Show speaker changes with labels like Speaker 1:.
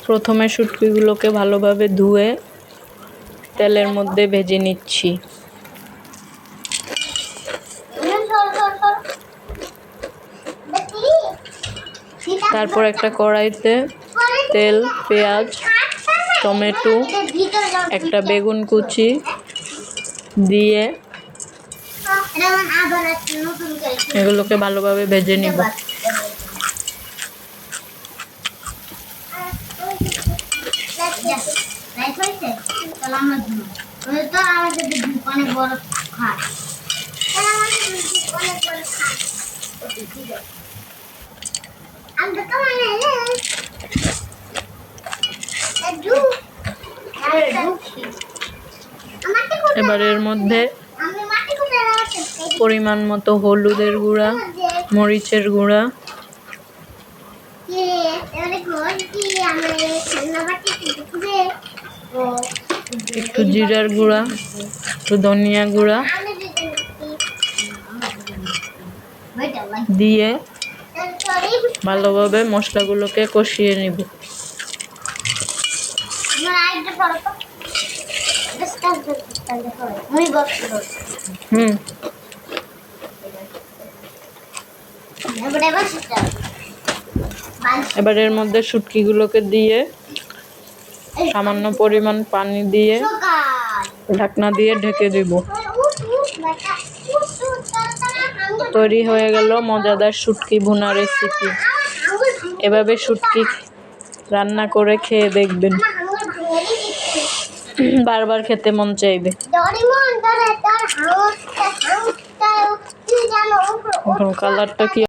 Speaker 1: প্রথমে শুটকিগুলোকে ভালোভাবে ধুয়ে তেলের মধ্যে ভেজে নিচ্ছি। তারপর একটা কড়াইতে তেল, পেঁয়াজ, টমেটো, একটা বেগুন কুচি দিয়ে এগুলোকে ভালোভাবে ভেজে নিব। এবার এর মধ্যে পরিমাণ মতো হলুদের গুঁড়া, মরিচের গুঁড়া, একটু জিরার গুঁড়া, একটু ধনিয়া গুঁড়া দিয়ে ভালোভাবে মশলাগুলোকে কষিয়ে নিব। এবার এর মধ্যে শুটকিগুলোকে দিয়ে সামান্য পরিমাণ পানি দিয়ে ঢাকনা দিয়ে ঢেকে দেব। তৈরি হয়ে গেল মজাদার শুটকি ভুনা রেসিপি। এভাবে শুটকি রান্না করে খেয়ে দেখবেন, বারবার খেতে মন চাইবে। কালারটা কি